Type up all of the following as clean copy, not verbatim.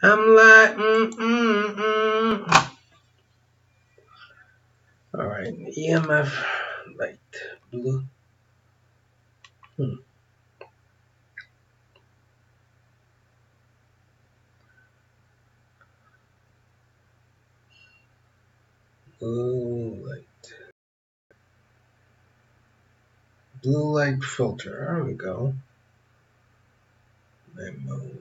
I'm like, Alright, EMF light blue. Blue light. Blue light filter. There we go. Night mode.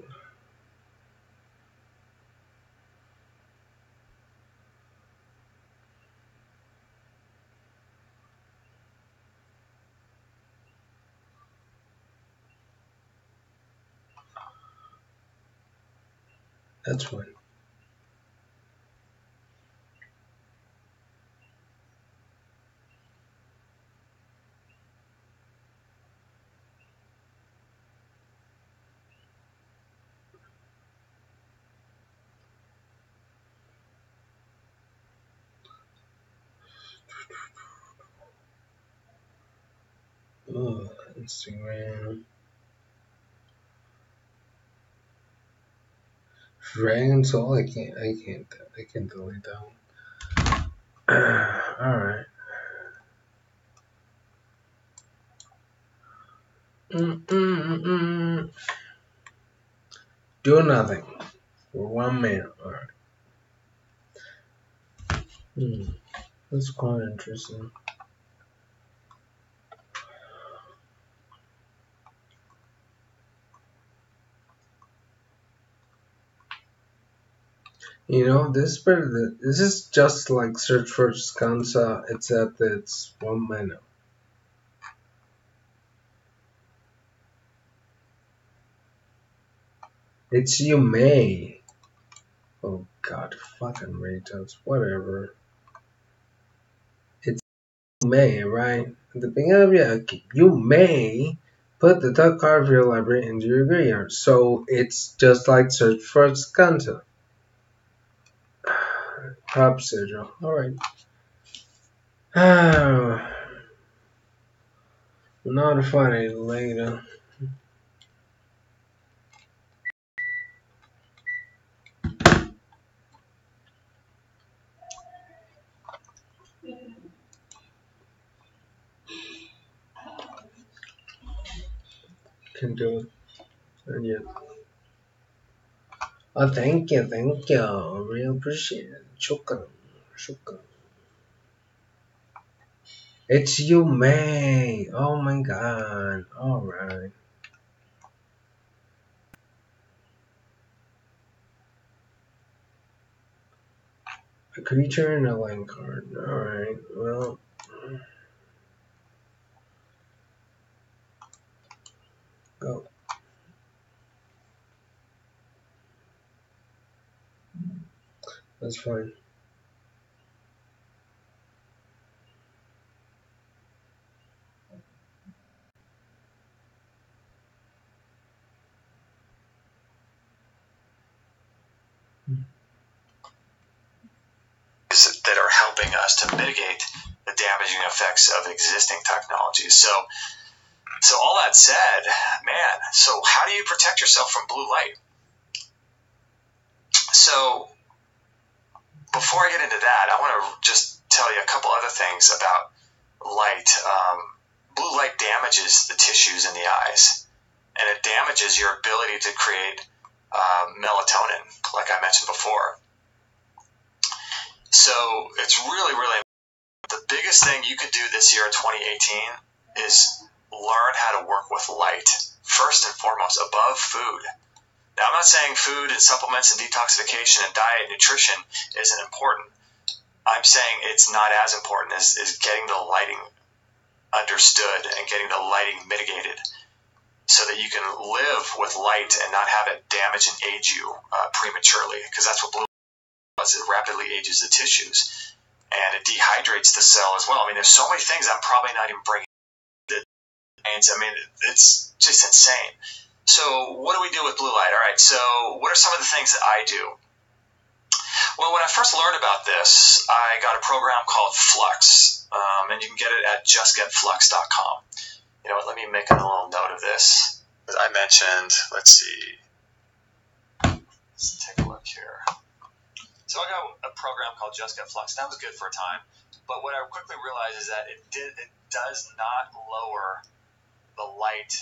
That's fine. Oh, Instagram. Dragon Soul. I can't delete that one. All right. Do nothing for 1 minute. All right. That's quite interesting. You know, this is just like search for Skansa, except it's 1 minute. It's you may. Oh god, fucking retards. Whatever. It's you may, right? At the beginning of your you may put the top card of your library into your graveyard. So it's just like search for Skansa. Top sigil. Alright. Notify it later. Can do it. And yeah. Oh, thank you. Really appreciate it. Shukran. It's you, May. Oh my god. Alright. A creature and a land card. Alright, well. Go. That's fine. That are helping us to mitigate the damaging effects of existing technologies. So all that said, man, so how do you protect yourself from blue light? So before I get into that, I want to just tell you a couple other things about light. Blue light damages the tissues in the eyes, and it damages your ability to create melatonin, like I mentioned before. So it's really, really the biggest thing you could do this year in 2018 is learn how to work with light first and foremost above food. Now, I'm not saying food and supplements and detoxification and diet and nutrition isn't important. I'm saying it's not as important as getting the lighting understood and getting the lighting mitigated so that you can live with light and not have it damage and age you prematurely, because that's what blue does. It rapidly ages the tissues and it dehydrates the cell as well. I mean, there's so many things I'm probably not even bringing. I mean, it's just insane. So what do we do with blue light? All right, so what are some of the things that I do? Well, when I first learned about this, I got a program called Flux, and you can get it at justgetflux.com. You know what, let me make a little note of this. As I mentioned, let's see, Let's take a look here. So I got a program called Just Get Flux. That was good for a time, but what I quickly realized is that it does not lower the light,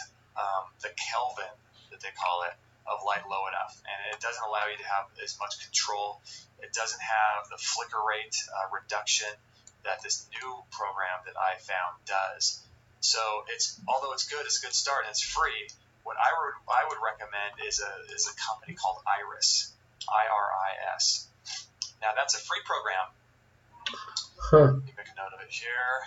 the Kelvin that they call it, of light low enough, and it doesn't allow you to have as much control. It doesn't have the flicker rate reduction that this new program that I found does. So although it's good, it's a good start, and it's free. What I would recommend is a company called Iris, IRIS. Now that's a free program. Huh. Let me make a note of it here.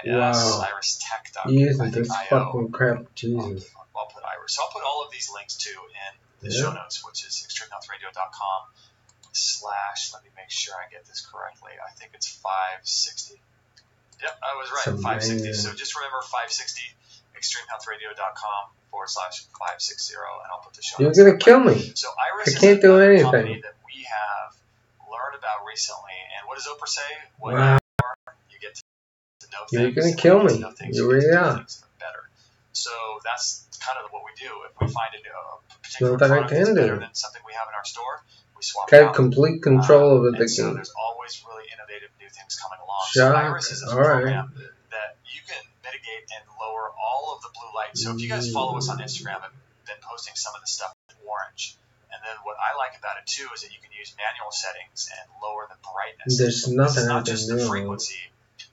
IRIS, Wow. iristech.com. Using this fucking crap, Jesus. I'll put Iris. So I'll put all of these links too in the show notes, which is extremehealthradio.com/ let me make sure I get this correctly. I think it's 560. Yep, I was right. 560. So just remember 560 extremehealthradio.com /560, and I'll put the show notes. You're gonna kill me. So Iris I can't do anything. company that we have learned about recently, and what does Oprah say? When you get to know things, you're gonna kill me. You really are. Better. So that's kind of what we do. If we find a particular product that's better than something we have in our store, we swap it out. Complete control over the game. So there's always really innovative new things coming along. So Iris is a program that you can mitigate and lower all of the blue light. So if you guys follow us on Instagram, I've been posting some of the stuff in orange. And then what I like about it too is that you can use manual settings and lower the brightness. There's nothing it's not just the frequency,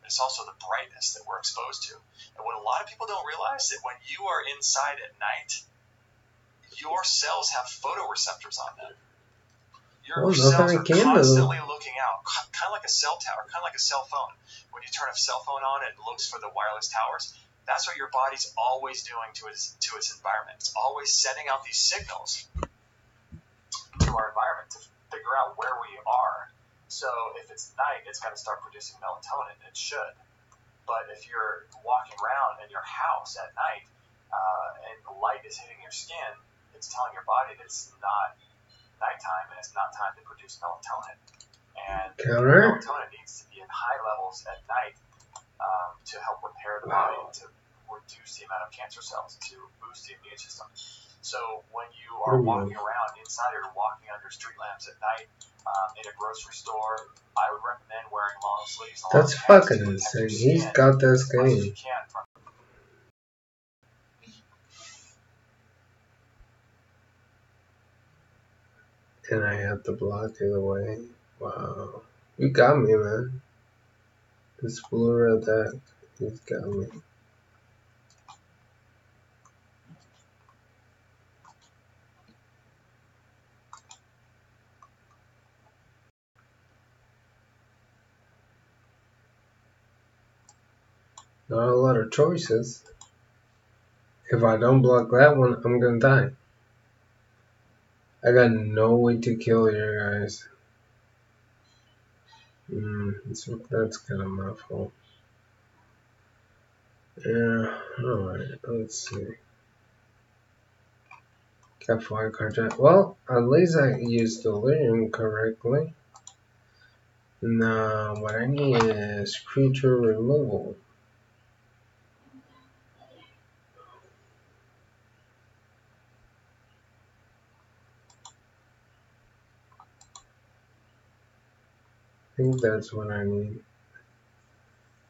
but it's also the brightness that we're exposed to. And what a lot of people don't realize is that when you are inside at night, your cells have photoreceptors on them. Your cells are constantly looking out, kind of like a cell tower, kind of like a cell phone. When you turn a cell phone on, it looks for the wireless towers. That's what your body's always doing to its environment. It's always sending out these signals to our environment to figure out where we are. So if it's night, it's going to start producing melatonin. It should. But if you're walking around in your house at night and the light is hitting your skin, it's telling your body that it's not nighttime and it's not time to produce melatonin. And melatonin needs to be in high levels at night to help repair the body, to reduce the amount of cancer cells, to boost the immune system. So when you are walking around inside or walking under street lamps at night in a grocery store, I would recommend wearing long sleeves. That's fucking insane. He's got this game. And I have to block it away. Wow. You got me, man. This blue attack. He's got me. Not a lot of choices. If I don't block that one, I'm gonna die. I got no way to kill you guys. That's kind of my fault. Yeah, alright, let's see. Got 5 cards. Well, at least I used Delirium correctly. Now, what I need is creature removal. I think that's what I need.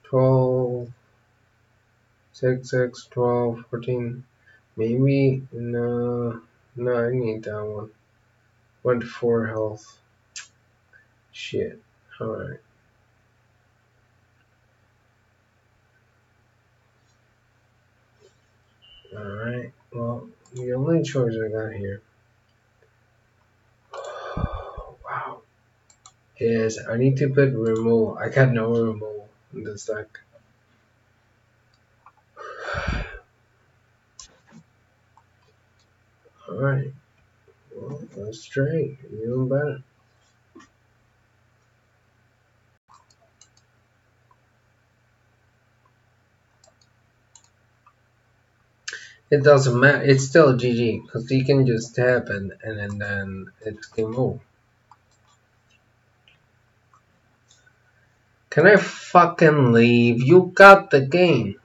12, 6, 6, 12, 14. Maybe, no, I need that one. 1 to 4 health. Shit. Alright. Alright. Well, the only choice I got here. Wow. Is I need to put removal. I got no removal in this deck. Alright. Well, that's straight. Even better. It doesn't matter. It's still a GG because you can just tap and then it's game over. Can I fucking leave? You got the game.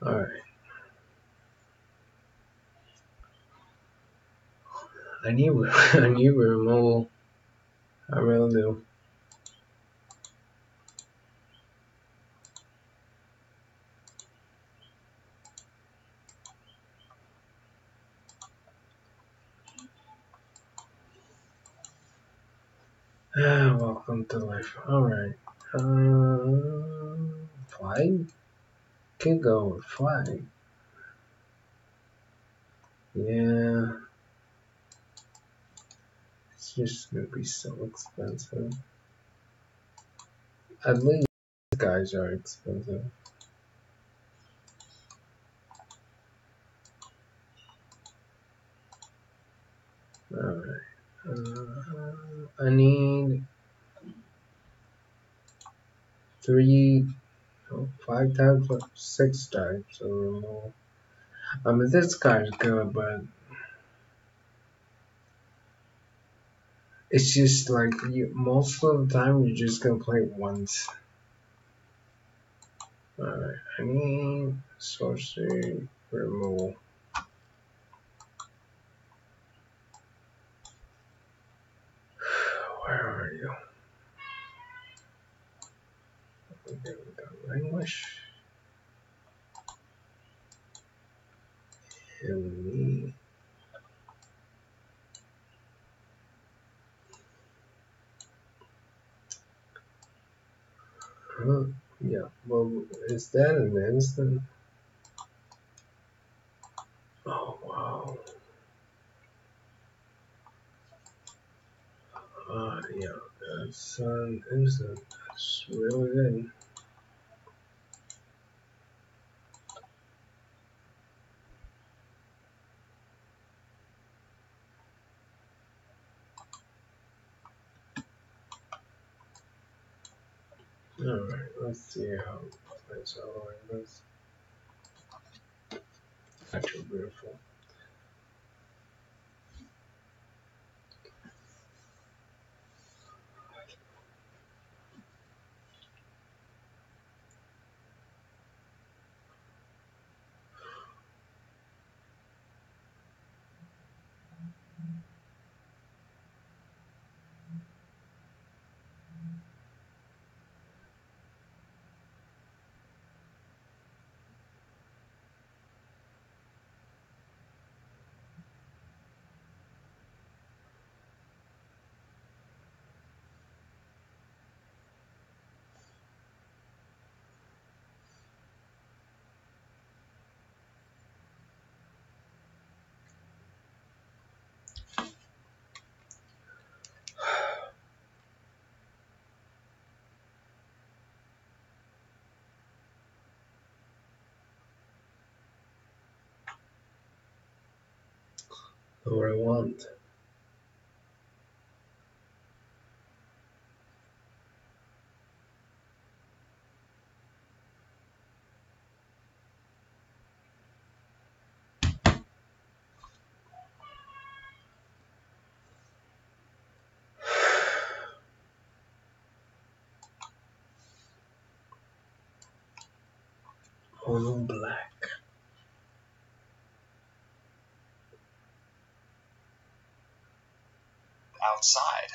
Alright. I need I need removal. I really do. Welcome to life. Alright. Flag? Could go with flag. Yeah. It's just gonna be so expensive. At least these guys are expensive. Alright. I need 5 types or 6 types of removal. I mean, this guy's good, but it's just like most of the time you're just gonna play once. Alright, I need sorcery removal. Where are you? Okay, we got language. And me. Yeah, well, is that an instant? Oh, wow. Yeah, that's an instant. That's really good. Alright, let's see how it plays out like this. Actually beautiful. What I want. Mono black. Outside.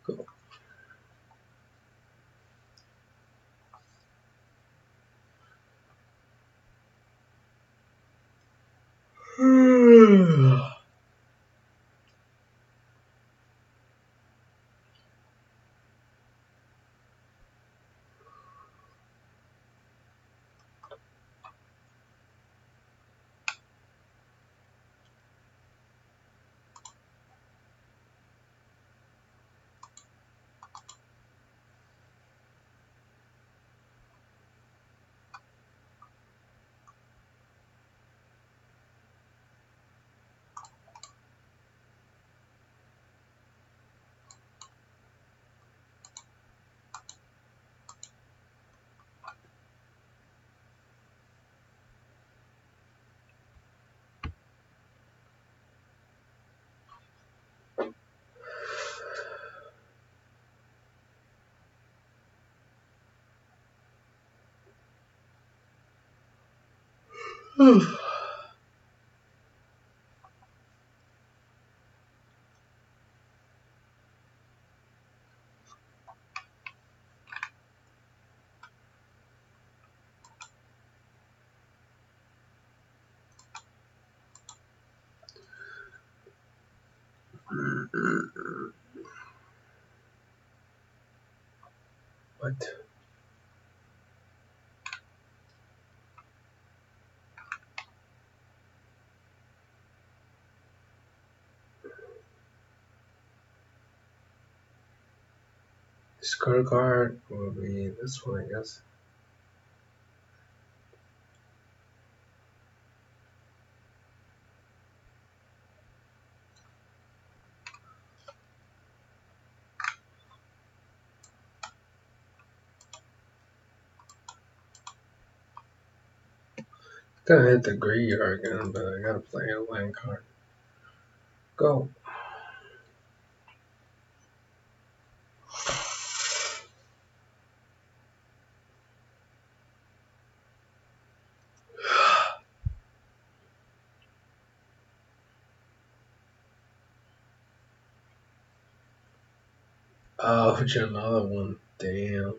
Cool. What? Scorecard will be this one, I guess. Gonna hit the graveyard again, but I gotta play a land card. Go. Oh, another one. Damn.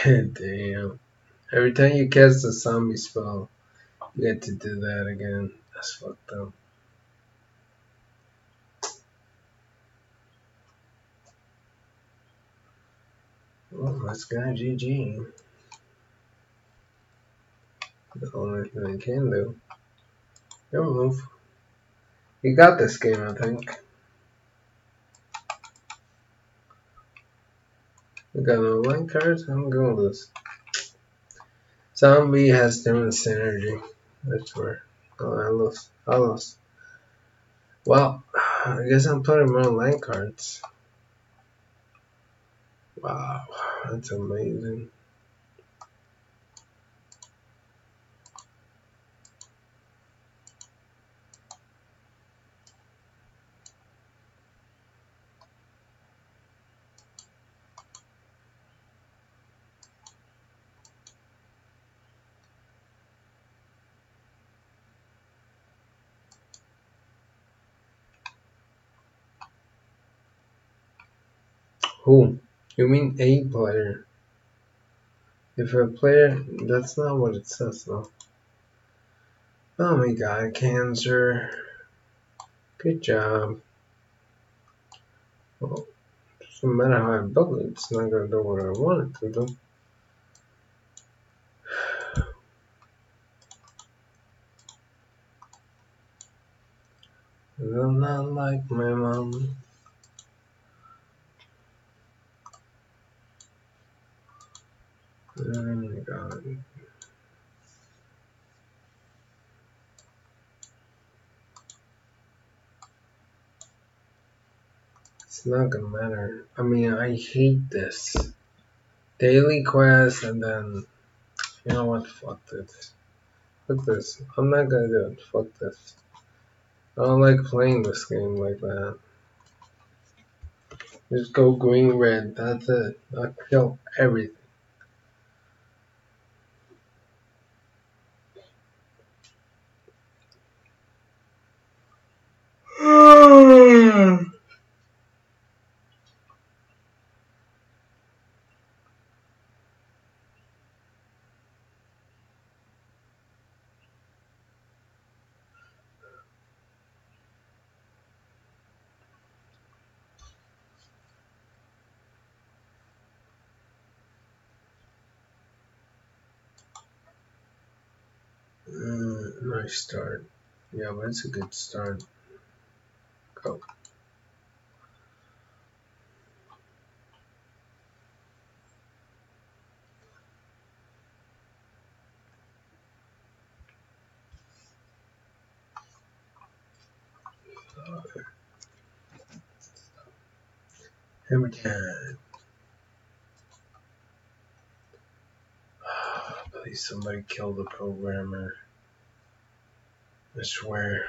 Damn. Every time you cast a zombie spell, you get to do that again. That's fucked up. Well, that's gonna GG. The only thing I can do. Don't move. You got this game, I think. We got no line cards. I'm gonna lose. Zombie has different synergy. I swear. Oh, I lost. I lost. Well, I guess I'm putting more line cards. Wow, that's amazing. Who? You mean a player? If a player, that's not what it says though. Oh my god, cancer. Good job. Well, doesn't matter how I build it, it's not gonna do what I want it to do. I'm not like my mom. Oh my god. It's not gonna matter. I mean, I hate this. Daily quest and then, you know what, fuck this. Fuck this. I'm not gonna do it. Fuck this. I don't like playing this game like that. Just go green, red. That's it. I'll kill everything. Nice start. Yeah, but it's a good start. Go. Every time. Please, somebody kill the programmer. I swear.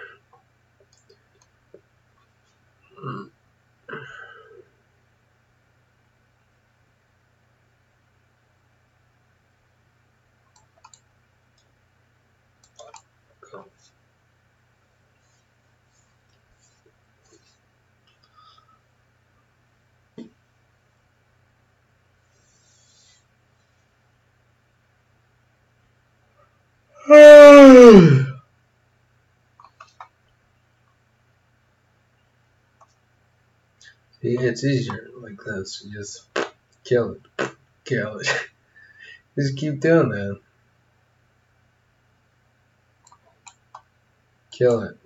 Yeah, it's easier like this. You just kill it. Kill it. Just keep doing that. Kill it.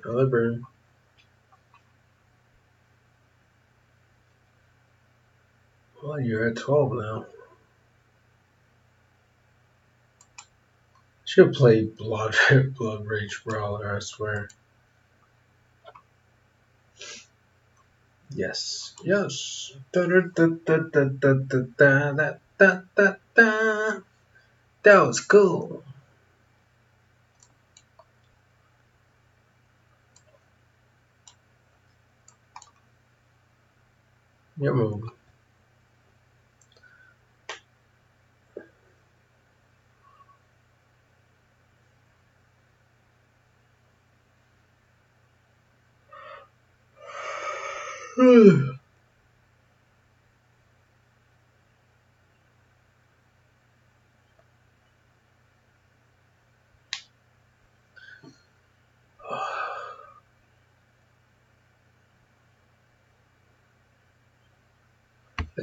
Another burn. Well, you're at 12 now. Should play Blood Rage Brawler, I swear. Yes. Yes. That was cool. Your move.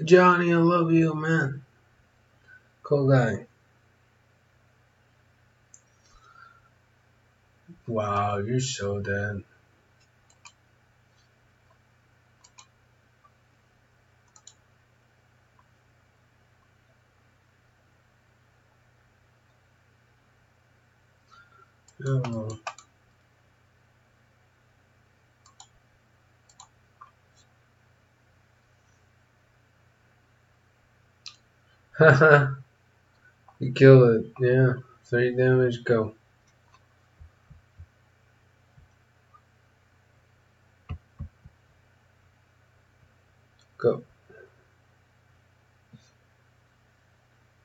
Johnny, I love you, man. Cool guy. Wow, you're so dead. Oh. Haha, you killed it. Yeah, 3 damage, go. Go.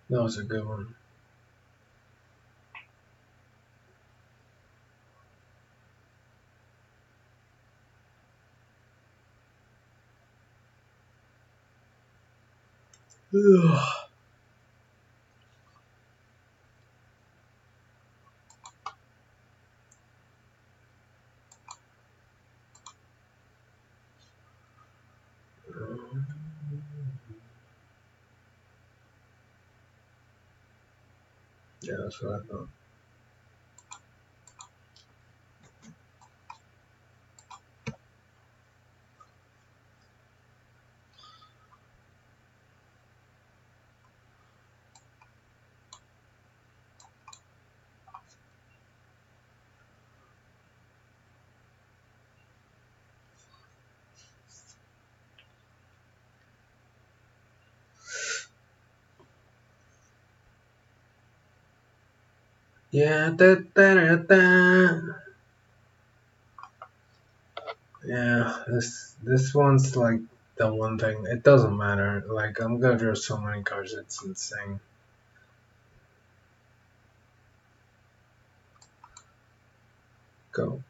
That was a good one. Yeah, that's what I thought. Yeah, yeah. This one's like the one thing. It doesn't matter. Like I'm gonna draw so many cards. It's insane. Go.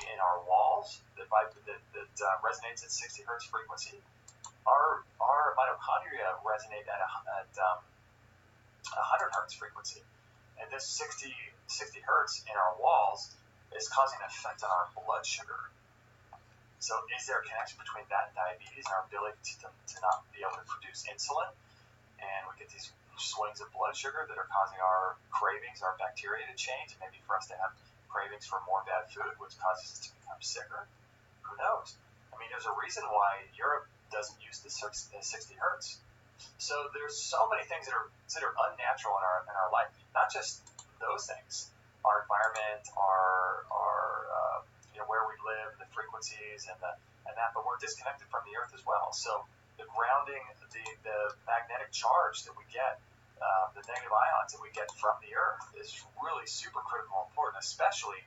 in our walls that resonates at 60 hertz frequency. Our mitochondria resonate at 100 hertz frequency. And this 60 hertz in our walls is causing an effect on our blood sugar. So is there a connection between that and diabetes and our ability to not be able to produce insulin? And we get these swings of blood sugar that are causing our cravings, our bacteria to change, and maybe for us to have cravings for more bad food, which causes us to become sicker. Who knows? I mean, there's a reason why Europe doesn't use the 60 hertz. So there's so many things that are unnatural in our life. Not just those things, our environment, our where we live, the frequencies and that, but we're disconnected from the earth as well. So the grounding, the magnetic charge that we get, the negative ions that we get from the earth is really super critical and important, especially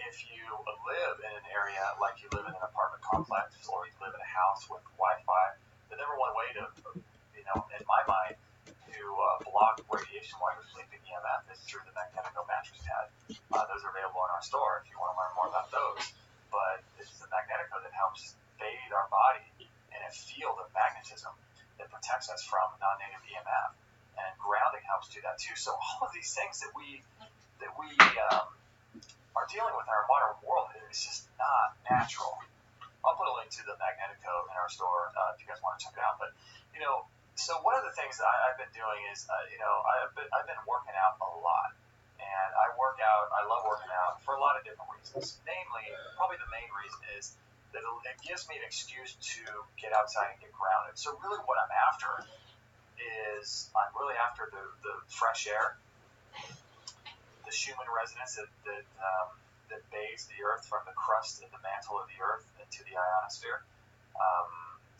if you live in an area like you live in an apartment complex or you live in a house with Wi-Fi. The number one way to, in my mind, to block radiation while you're sleeping EMF is through the Magnetico mattress pad. Those are available in our store if you want to learn more about those. But it's the Magnetico that helps bathe our body in a field of magnetism that protects us from non-native EMF. And grounding helps do that too. So all of these things that we are dealing with in our modern world is just not natural. I'll put a link to the Magnetico in our store if you guys want to check it out. But so one of the things that I've been doing is I've been working out a lot, and I love working out for a lot of different reasons. Namely, probably the main reason is that it gives me an excuse to get outside and get grounded. So really, what I'm after is I'm really after the fresh air, the Schumann resonance that bathes the earth from the crust and the mantle of the earth into the ionosphere.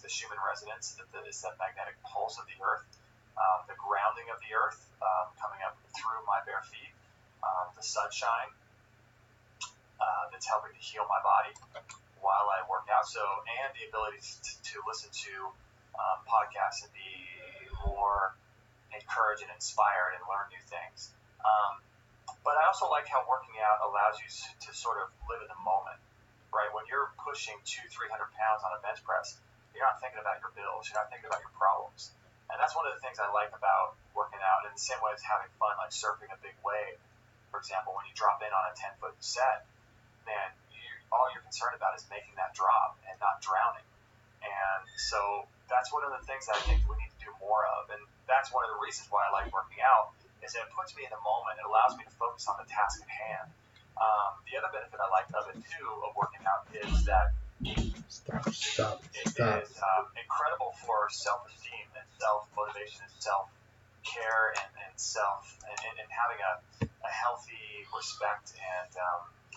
The Schumann resonance that is that magnetic pulse of the earth. The grounding of the earth coming up through my bare feet. The sunshine that's helping to heal my body while I work out. So, and the ability to listen to podcasts and be more encouraged and inspired and learn new things. But I also like how working out allows you to sort of live in the moment, right? When you're pushing 200-300 pounds on a bench press, you're not thinking about your bills, you're not thinking about your problems. And that's one of the things I like about working out. In the same way as having fun, like surfing a big wave. For example, when you drop in on a 10-foot set, man, all you're concerned about is making that drop and not drowning. And so that's one of the things that I think we need to do more of. And that's one of the reasons why I like working out, is that it puts me in the moment. It allows me to focus on the task at hand. The other benefit I like of it too, of working out, is that it is incredible for self-esteem and self-motivation and self-care and having a healthy respect and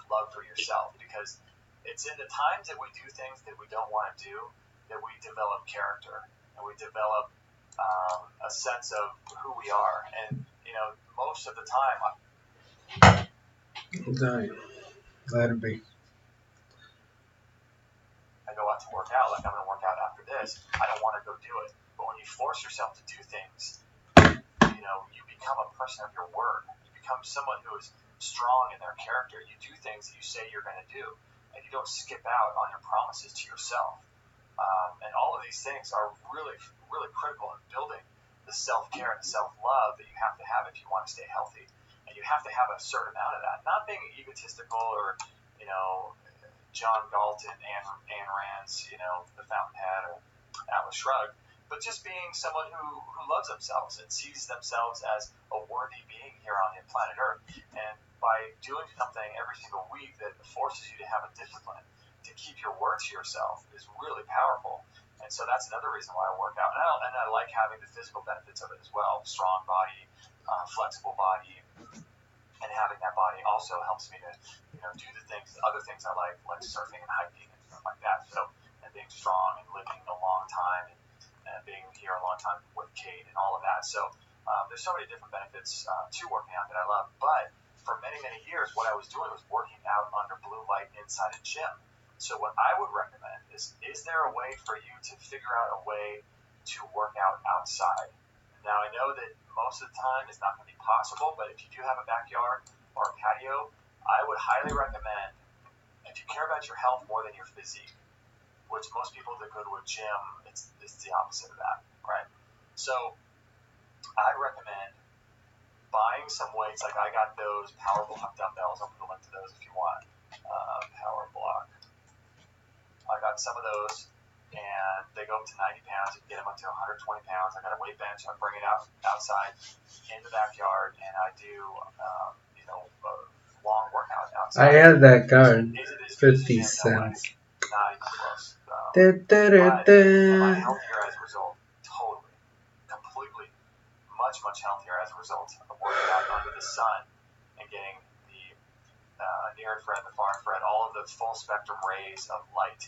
love for yourself. Because it's in the times that we do things that we don't want to do that we develop character and we develop a sense of who we are. And most of the time, Glad to be. I go out to work out, like I'm going to work out after this. I don't want to go do it. But when you force yourself to do things, you become a person of your word. You become someone who is strong in their character. You do things that you say you're going to do, and you don't skip out on your promises to yourself. And all of these things are really, really critical in building the self-care and the self-love that you have to have if you want to stay healthy. And you have to have a certain amount of that. Not being egotistical or, John Galt and Ayn Rand's, The Fountainhead or Atlas Shrugged, but just being someone who loves themselves and sees themselves as a worthy being here on the planet Earth. And by doing something every single week that forces you to have a discipline to keep your word to yourself is really powerful. And so that's another reason why I work out. And I like having the physical benefits of it as well. Strong body, flexible body, and having that body also helps me to, do other things I like surfing and hiking and stuff like that. So, and being strong and living a long time and being here a long time with Kate and all of that. So, there's so many different benefits to working out that I love. But for many, many years, what I was doing was working out under blue light inside a gym. So what I would recommend is there a way for you to figure out a way to work out outside? Now, I know that most of the time it's not going to be possible, but if you do have a backyard or a patio, I would highly recommend if you care about your health more than your physique, which most people that go to a gym, it's the opposite of that, right? So I'd recommend buying some weights. Like I got those Power Block dumbbells. I'll put a link to those if you want. Power Block. I got some of those, and they go up to 90 pounds. You can get them up to 120 pounds. I got a weight bench. I bring it outside in the backyard, and I do, a long workout outside. I had that card. Is it as good as 50 the gym? No way. cents. Not even close. Da, da, da, But am I da. healthier as a result? Totally. Completely. Much, much healthier as a result of working out under the sun and getting the near infrared, the far infrared, all of the full spectrum rays of light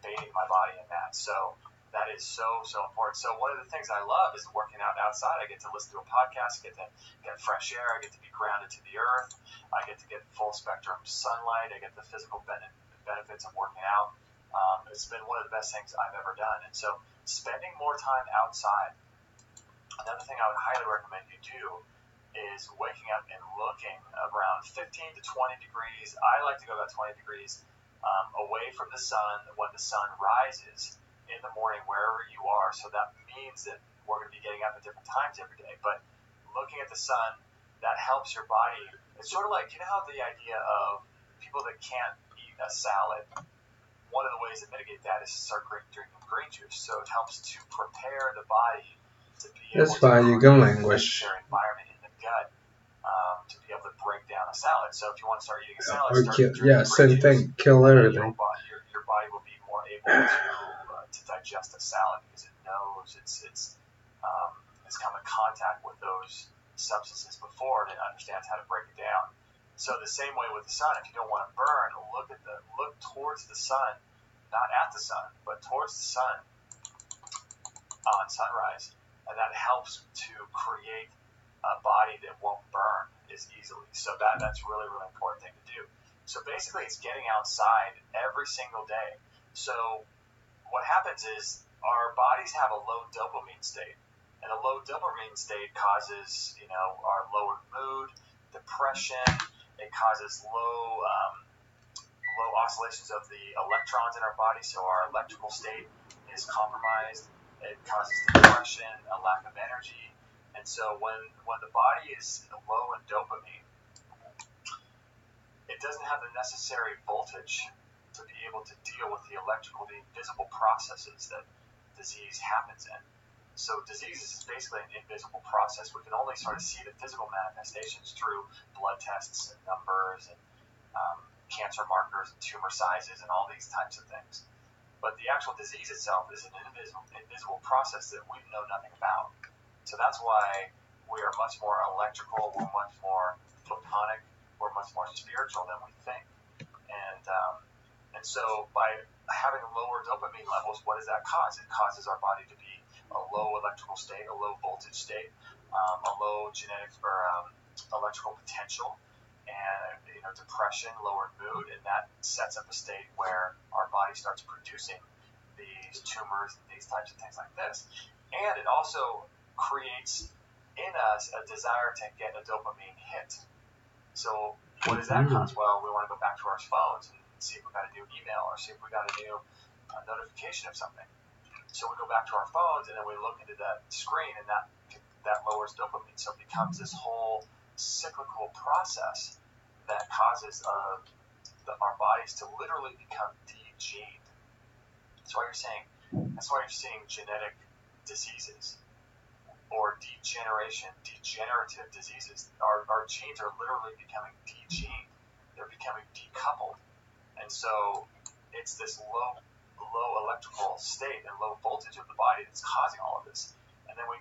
bathing my body in that. So that is so important. So one of the things I love is working out outside. I get to listen to a podcast, get to get fresh air, I get to be grounded to the earth, I get to get full spectrum sunlight, I get the physical benefits of working out. It's been one of the best things I've ever done. And so spending more time outside. Another thing I would highly recommend you do is waking up and looking around 15 to 20 degrees. I like to go about 20 degrees away from the sun when the sun rises in the morning wherever you are. So that means that we're going to be getting up at different times every day. But looking at the sun, that helps your body. It's sort of like, you know how the idea of people that can't eat a salad, one of the ways to mitigate that is to start drinking green juice. So it helps to prepare the body to be That's able why to you go create languish. their environment in the gut to be able to break down a salad. So if you want to start eating a salad, Or start kill, drinking yeah, green same juice, thing. Kill and then everything. your body will be more able to digest a salad because it knows it's come in contact with those substances before and it understands how to break it down. So the same way with the sun, if you don't want to burn, look towards the sun, not at the sun, but towards the sun on sunrise, and that helps to create a body that won't burn as easily. So that's really, really important thing to do. So basically, it's getting outside every single day. So what happens is our bodies have a low dopamine state, and a low dopamine state causes, our lowered mood, depression. It causes low oscillations of the electrons in our body, so our electrical state is compromised. It causes depression, a lack of energy. And so when the body is low in dopamine, it doesn't have the necessary voltage to be able to deal with the invisible processes that disease happens in. So disease is basically an invisible process. We can only sort of see the physical manifestations through blood tests and numbers and cancer markers and tumor sizes and all these types of things. But the actual disease itself is an invisible process that we know nothing about. So that's why we are much more electrical, we're much more photonic, we're much more spiritual than we think. And so by having lower dopamine levels, what does that cause? It causes our body to be a low electrical state, a low voltage state, a low genetic or electrical potential, and depression, lowered mood, and that sets up a state where our body starts producing these tumors and these types of things like this. And it also creates in us a desire to get a dopamine hit. So what does that cause? Well, we want to go back to our phones and see if we got a new email or see if we got a new notification of something. So we go back to our phones and then we look into that screen, and that lowers dopamine. So it becomes this whole cyclical process that causes our bodies to literally become de-gened. That's why you're seeing genetic diseases or degenerative diseases. Our genes are literally becoming de-gened. They're becoming decoupled. And so it's this low electrical state and low voltage of the body that's causing all of this. And then we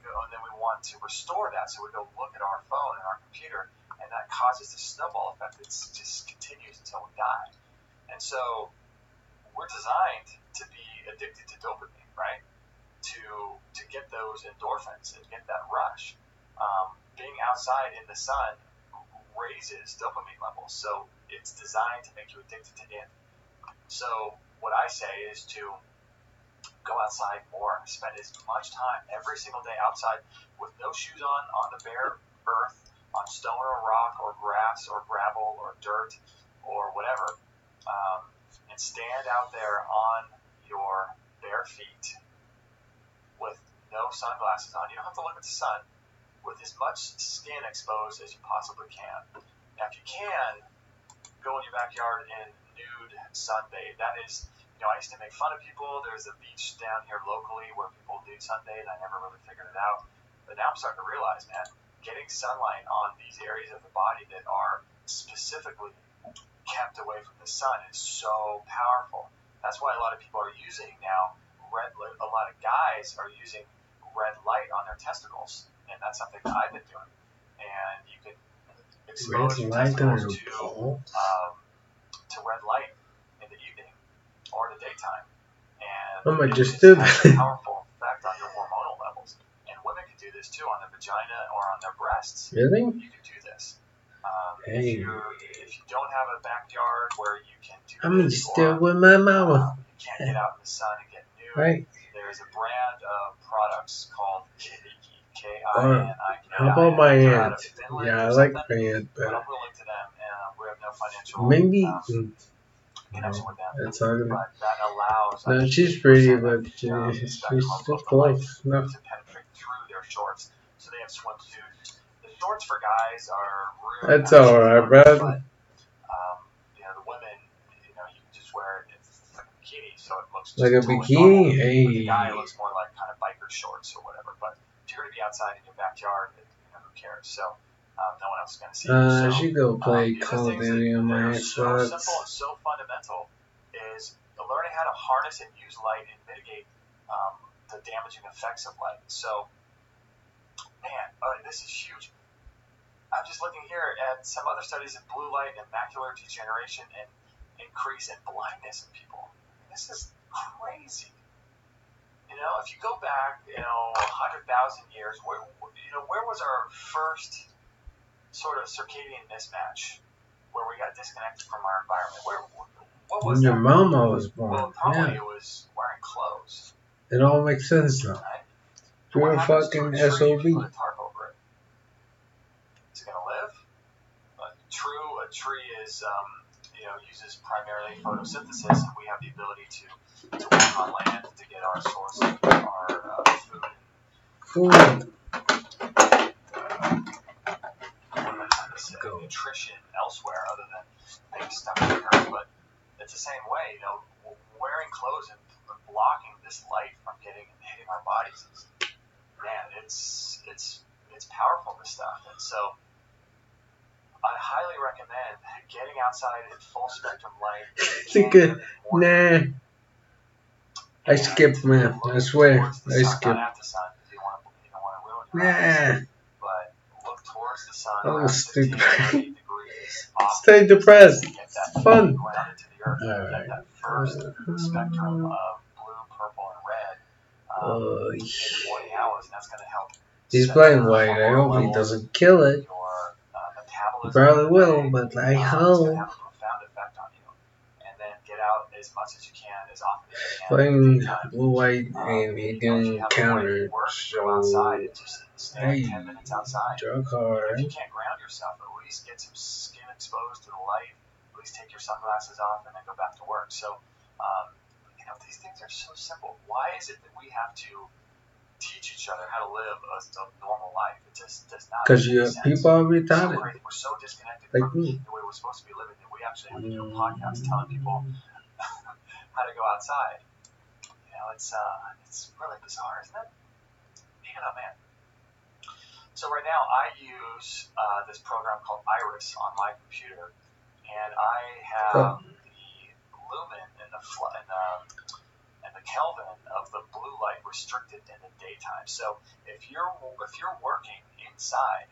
want to restore that, so we go look at our phone and our computer, and that causes this snowball effect that just continues until we die. And so we're designed to be addicted to dopamine, right? To get those endorphins and get that rush. Being outside in the sun raises dopamine levels, so it's designed to make you addicted to it. So what I say is to go outside more, spend as much time every single day outside with no shoes on the bare earth, on stone or rock or grass or gravel or dirt, or whatever, and stand out there on your bare feet with no sunglasses on. You don't have to look at the sun, with as much skin exposed as you possibly can. Now, if you can, go in your backyard and nude sunbathe. That is, I used to make fun of people. There's a beach down here locally where people nude sunbathe. I never really figured it out. But now I'm starting to realize, man, getting sunlight on these areas of the body that are specifically kept away from the sun is so powerful. That's why a lot of people are using now red light. A lot of guys are using red light on their testicles, and that's something that I've been doing. And you can expose your testicles to red light in the evening or in the daytime, and I might just it do has that. a powerful effect on your hormonal levels. And women can do this too on their vagina or on their breasts. Really? You can do this. Hey. If you don't have a backyard where you can do I'm this, just still with my mama. you can't get out in the sun and get nude. Right. There's a brand of products called Kiniki, K-I-N-I-K-I. How about my They're out aunt? of Finland Yeah, I or like something. my aunt, But but I'm going to link to them, and we have no financial maybe connection with them. it's ugly. But that allows No, she's pretty, but she's spectrum just close. No. to penetrate through their shorts. So they have swimsuits. The shorts for guys are really That's alright, bro. but the women, you can just wear it. It's like a bikini, so it looks just Like a totally bikini? normal. Hey. With the guy, it looks more like kind of biker shorts or whatever. But if you're going to be outside in your backyard, who cares? So no one else is going to see you. I So, should go play Call of Duty on my so Xbox. simple and so fundamental is learning how to harness and use light and mitigate the damaging effects of light. So, man, this is huge. I'm just looking here at some other studies of blue light and macular degeneration and increase in blindness in people. This is crazy. If you go back, 100,000 years, where was our first sort of circadian mismatch, where we got disconnected from our environment? What was When your that? mama was born. Well, probably Yeah. it was wearing clothes. It all makes sense now. Right? You're a fucking SOB. Put a tarp over it. Is it going to live? A tree is, uses primarily photosynthesis, and we have the ability to work on land to get our source of our food. Nutrition elsewhere other than things stuck in the earth, but it's the same way. Wearing clothes and blocking this light from hitting our bodies is, man, it's powerful, this stuff. And so I highly recommend getting outside in full spectrum light. Nah. I skipped, man. I swear. I skipped. Not at the sun because you don't want to ruin your eyes. But look towards the sun. Oh, stupid. 30 degrees. Stay depressed. Fun. Grounded to the earth. Alright. Get that first spectrum of blue, purple, and red in 20 hours, and that's going to help. He's playing white. I hope he doesn't kill it. Your metabolism. He probably will, but I It's hope. going to have a profound effect on you. And then get out as much as you can, as often as you can. Playing blue white and he didn't counter. So, hey, drug hard. If you can't ground yourself, at least get some skin exposed to the light. At least take your sunglasses off and then go back to work. So, these things are so simple. Why is it that we have to teach each other how to live a normal life? It just does not. Because people are retarded. We're so disconnected like from me. the way we're supposed to be living that we actually have to do a podcast telling people how to go outside. It's really bizarre, isn't it? Man. So right now I use this program called Iris on my computer, and I have the lumen and the Kelvin of the blue light restricted in the daytime. So if you're working inside,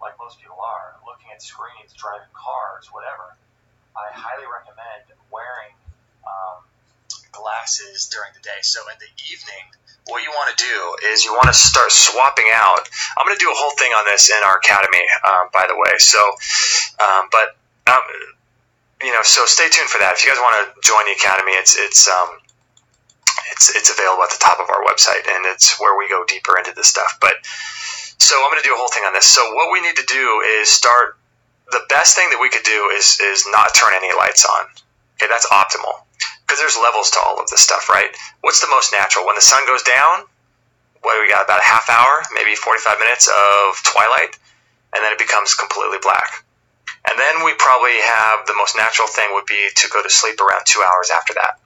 like most people are, looking at screens, driving cars, whatever, I highly recommend wearing glasses during the day. So in the evening, what you want to do is you want to start swapping out. I'm going to do a whole thing on this in our academy, by the way. So, so stay tuned for that. If you guys want to join the academy, it's available at the top of our website, and it's where we go deeper into this stuff. But so I'm going to do a whole thing on this. So what we need to do is start the best thing that we could do is not turn any lights on. Okay, that's optimal. Because there's levels to all of this stuff, right? What's the most natural? When the sun goes down, what do we got? About a half hour, maybe 45 minutes of twilight, and then it becomes completely black. And then we probably have the most natural thing would be to go to sleep around 2 hours after that.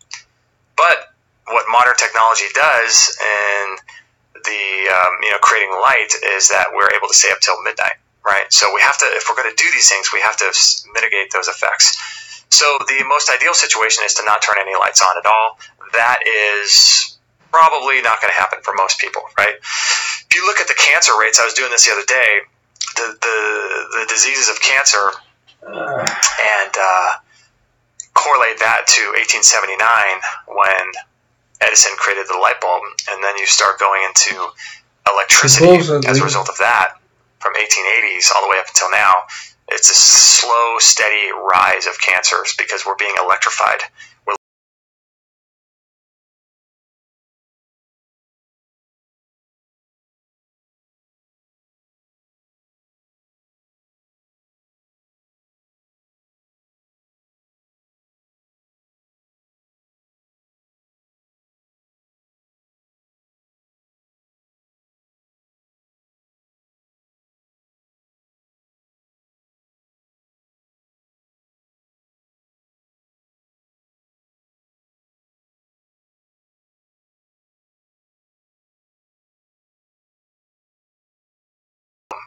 But what modern technology does in the creating light is that we're able to stay up till midnight, right? So we have to, if we're going to do these things, we have to mitigate those effects. So the most ideal situation is to not turn any lights on at all. That is probably not going to happen for most people, right? If you look at the cancer rates, I was doing this the other day, the diseases of cancer, and correlate that to 1879 when Edison created the light bulb, and then you start going into electricity as a result of that from 1880s all the way up until now. It's a slow, steady rise of cancers because we're being electrified.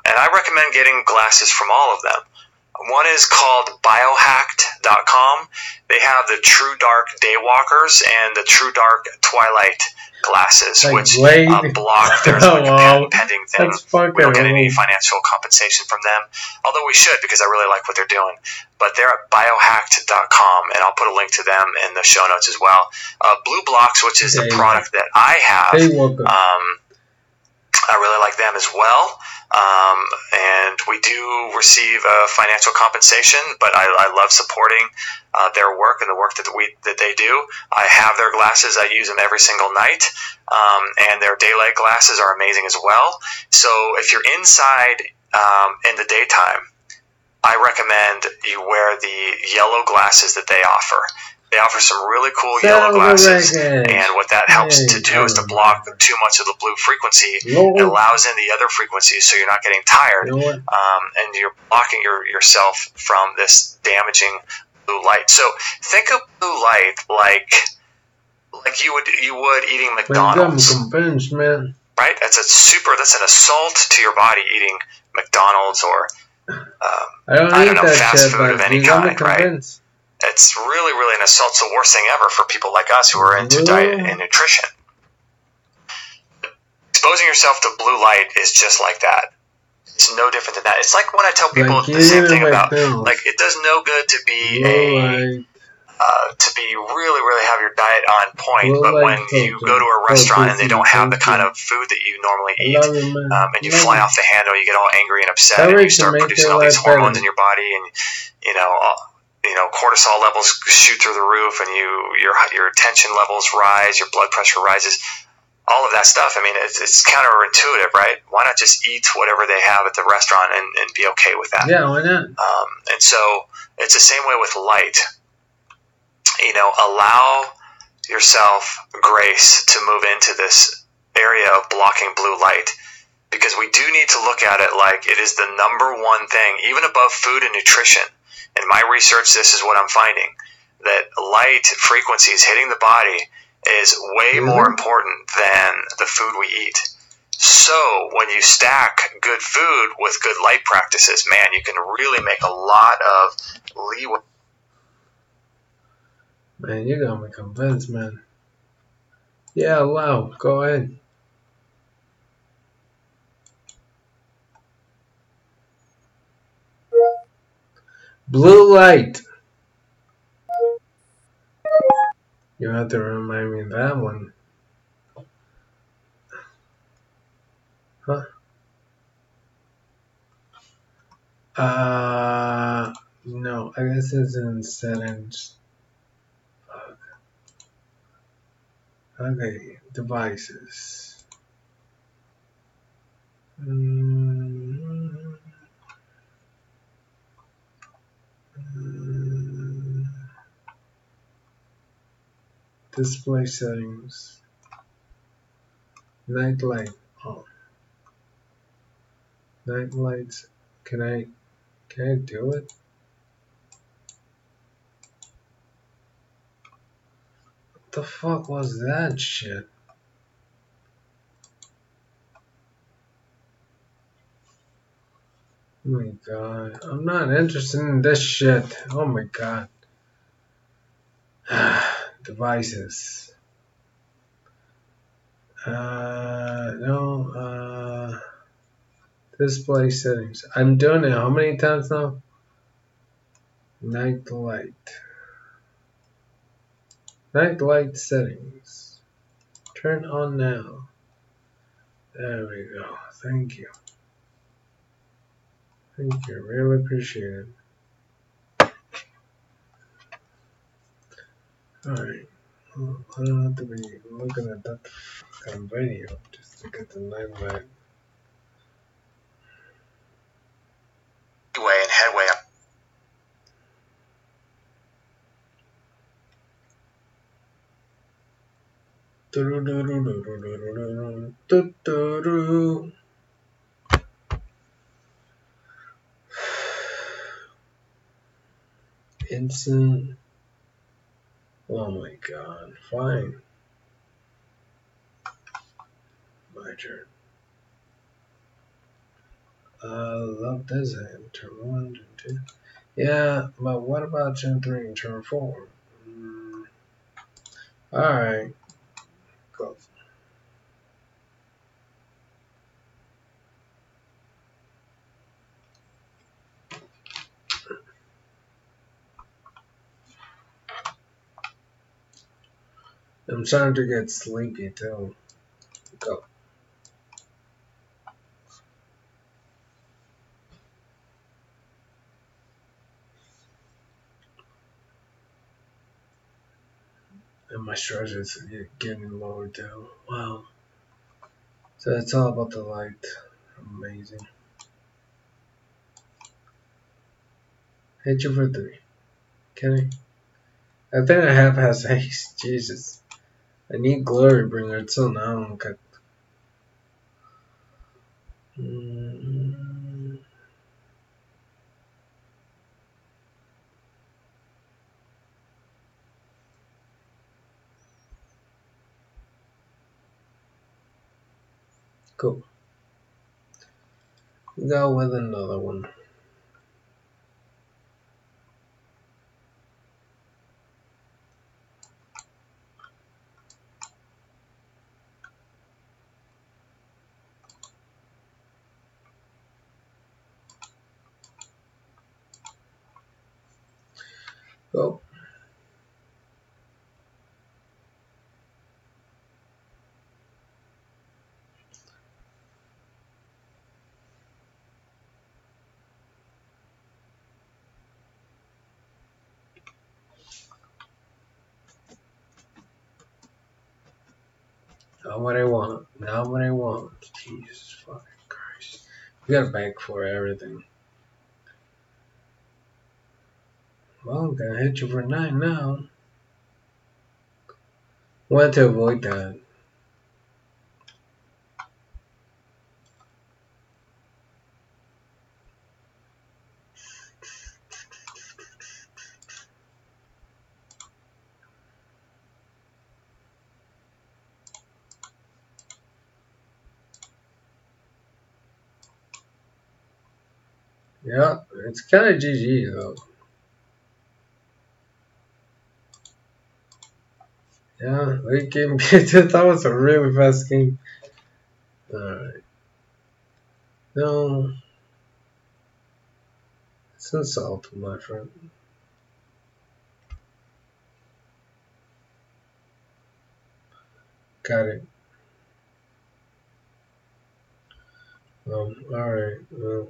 And I recommend getting glasses from all of them. One is called biohacked.com. They have the True Dark Daywalkers and the True Dark Twilight glasses, like which block. There's like a patent pending thing. We don't get any financial compensation from them, although we should because I really like what they're doing. But they're at biohacked.com, and I'll put a link to them in the show notes as well. Blue Blocks, which is the product that I have, I really like them as well. And we do receive financial compensation, but I love supporting their work and the work that they do. I have their glasses. I use them every single night. And their daylight glasses are amazing as well. So if you're inside in the daytime, I recommend you wear the yellow glasses that they offer. They offer some really cool yellow glasses, and what that helps to do is to block too much of the blue frequency. It allows in the other frequencies, so you're not getting tired, and you're blocking yourself from this damaging blue light. So think of blue light like you would eating McDonald's, right? That's an assault to your body eating McDonald's or I don't know, fast food of any kind, right? It's really, really an assault. It's the worst thing ever for people like us who are into diet and nutrition. Exposing yourself to blue light is just like that. It's no different than that. It's like when I tell people the same thing about, like, it does no good to be to be really, really have your diet on point, but when you go to a restaurant and they don't have the kind of food that you normally eat, and you fly off the handle, you get all angry and upset, and you start producing all these hormones in your body, and cortisol levels shoot through the roof, and your tension levels rise, your blood pressure rises, all of that stuff. I mean, it's counterintuitive, right? Why not just eat whatever they have at the restaurant and be okay with that? Yeah, why not? And so it's the same way with light. Allow yourself grace to move into this area of blocking blue light, because we do need to look at it like it is the number one thing, even above food and nutrition. In my research, this is what I'm finding, that light frequencies hitting the body is way more important than the food we eat. So when you stack good food with good light practices, man, you can really make a lot of leeway. Man, you got me convinced, man. Yeah, wow, go ahead. Blue light. You have to remind me of that one. Huh? No, I guess it's in settings. Okay, devices. Display settings. Night light. Oh. Night lights. Can I do it? What the fuck was that shit? Oh my god. I'm not interested in this shit. Oh my god. Devices. No, display settings. I'm doing it how many times now? Night light. Night light settings. Turn on now. There we go. Thank you. Thank you. Really appreciate it. Alright. Well, I don't have to be looking at that fucking video just to get the night light. Way and headway up. Instant. Oh my god. Fine. My turn. Love design. Turn 1, turn 2. Yeah, but what about turn 3 and turn 4? Alright. Go. I'm starting to get sleepy too. Go. And my stress is getting lower too. Wow. So it's all about the light. Amazing. Hit you for 3. Can I think I have has haste. Jesus. I need Glory Bringer till now. Okay. Cool. Go with another one. Go. Not what I want. Not what I want. Jesus fucking Christ. We gotta bank for everything. Well, I'm gonna hit you for 9 now. Want to avoid that. Yeah, it's kind of GG though. Yeah, late game. That was a really fast game. Alright. No. It's insult, my friend. Got it. Alright. Well.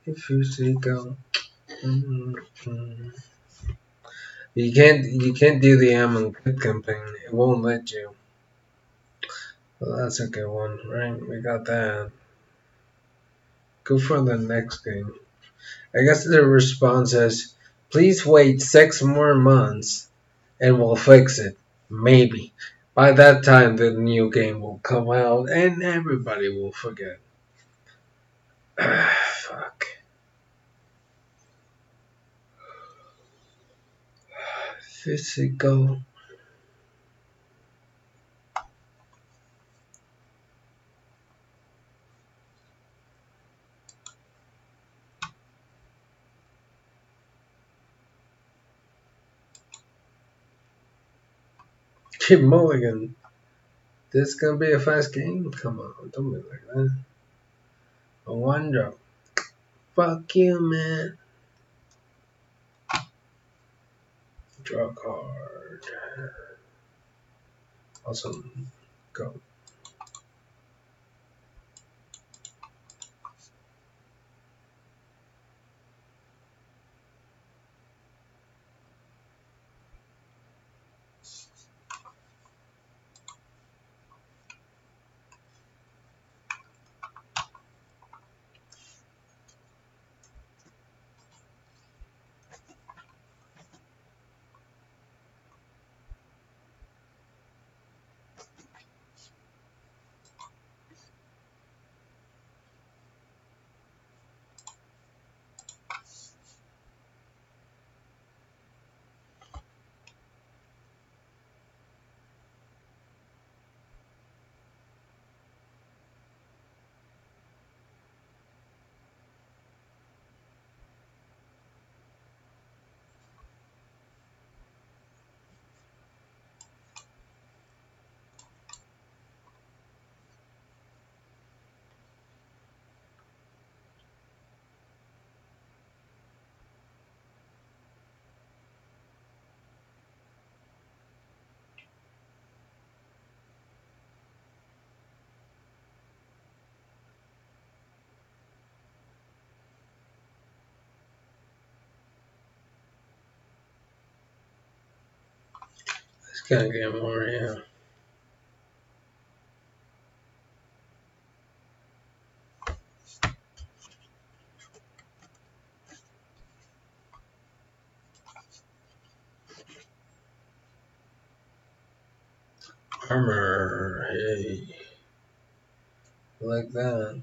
If you say go. You can't do the Amon Kid campaign. It won't let you. Well, that's a good one, right? We got that. Go for the next game. I guess the response is, please wait 6 more months and we'll fix it. Maybe. By that time, the new game will come out and everybody will forget. Fuck. Physical. Keep mulligan. This gonna be a fast game? Come on, don't be like that. A one drop. Fuck you, man. Draw a card. Awesome. Go. It's gonna get more, yeah. Armor. Hey. Like that.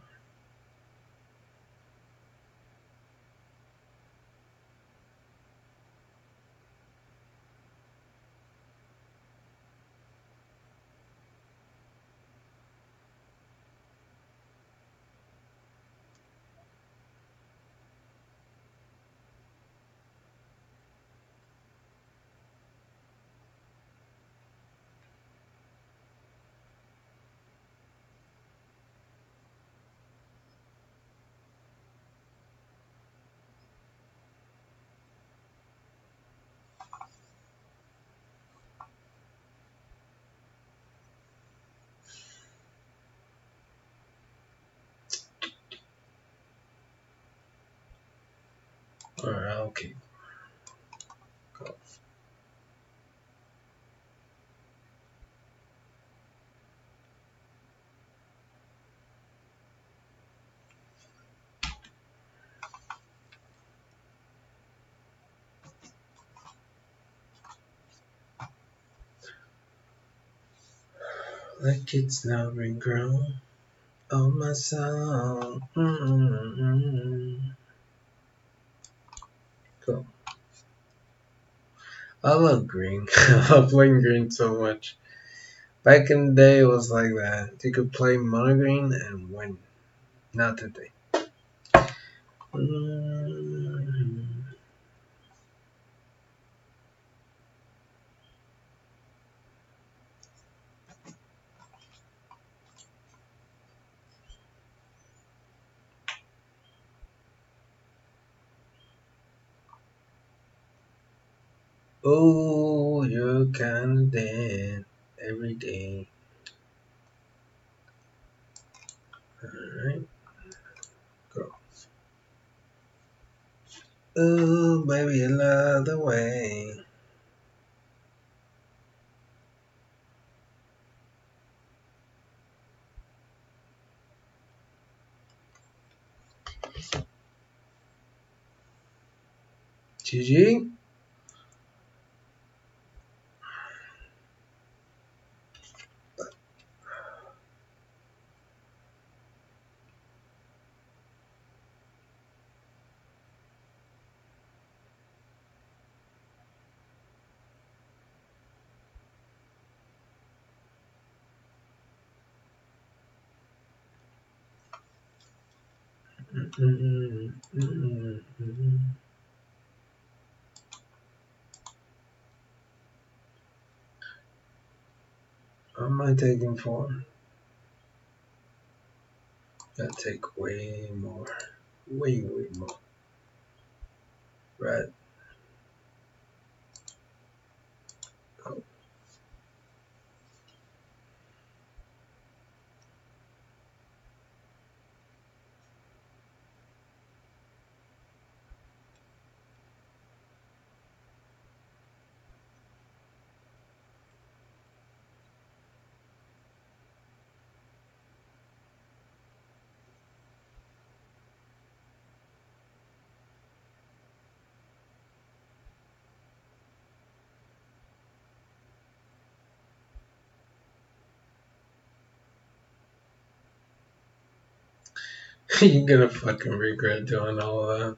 Alright, okay. Go. Like it's now regrown. Oh, my soul. Go. I love green. I love playing green so much. Back in the day, it was like that. You could play mono green and win. Not today. Oh, you're kinda dead every day. Alright, go. Oh, baby, you love the way. GG. How am I taking 4? Gotta take way more. Way more. Right. Oh. You're gonna fucking regret doing all of that.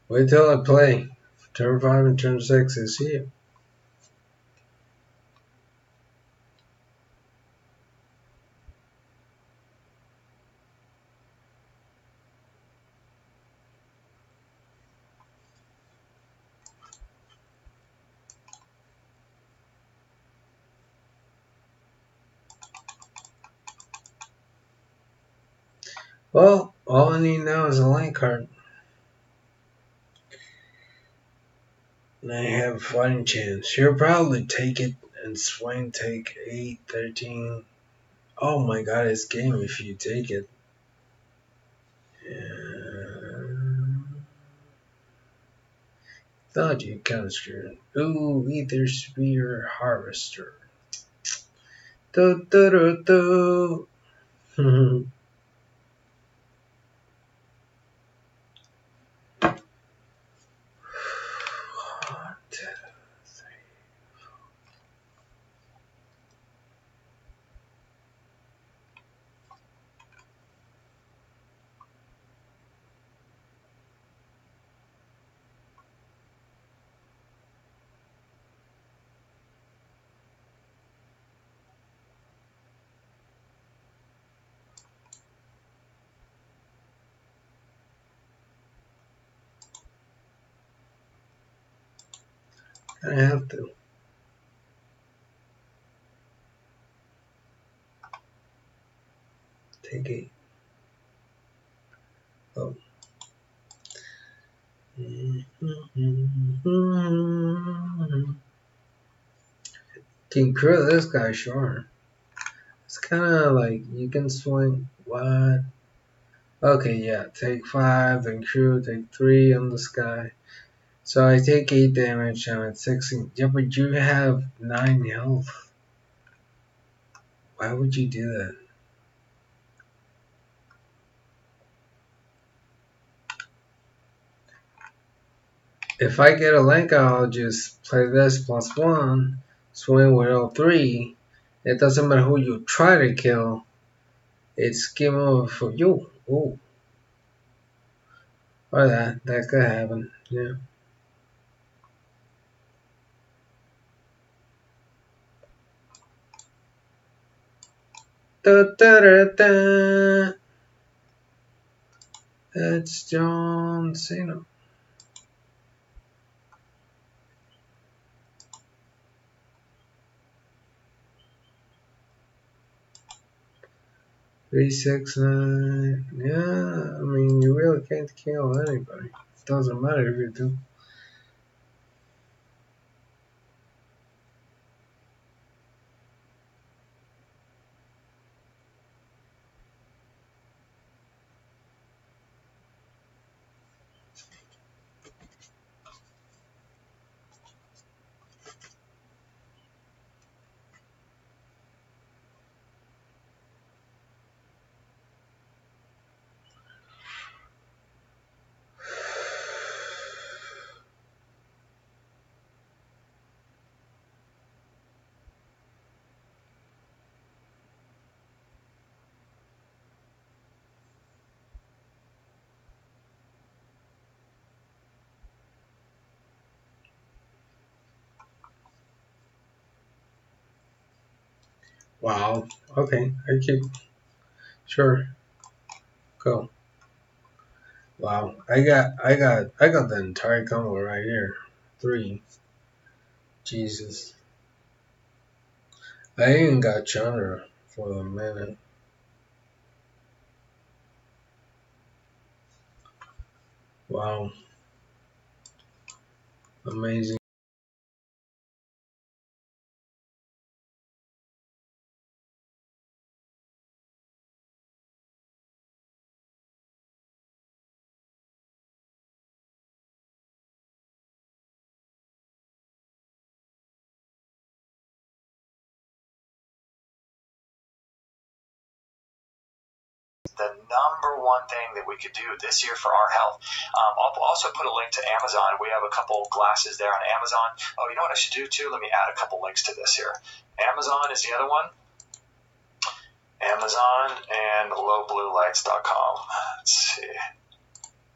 Wait till I play. Turn 5 and turn 6 is here. Well, all I need now is a line card. And I have a fighting chance. She'll probably take it and swing take 8, 13. Oh my god, it's game if you take it. Thought you kind of screwed. Ooh, Ether Spear Harvester. Do do do do. I have to. Take 8. Oh. King Crew, this guy, sure. It's kind of like you can swing. What? Okay, yeah. Take 5, then Crew, take 3 on the sky. So I take 8 damage, I'm at 16. Yeah, but you have 9 health. Why would you do that? If I get a link, I'll just play this +1, swing with all 3. It doesn't matter who you try to kill. It's game over for you. Ooh. Or that could happen. Yeah. Da, da, da, da. That's John Cena. Three, 6, 9. Yeah, I mean, you really can't kill anybody. It doesn't matter if you do. Wow. Okay. I keep. Sure. Go. Wow. I got the entire combo right here. 3. Jesus. I ain't got genre for a minute. Wow. Amazing. The number one thing that we could do this year for our health. I'll also put a link to Amazon. We have a couple glasses there on Amazon. Oh, you know what I should do too? Let me add a couple links to this here. Amazon is the other one. Amazon and lowbluelights.com. Let's see.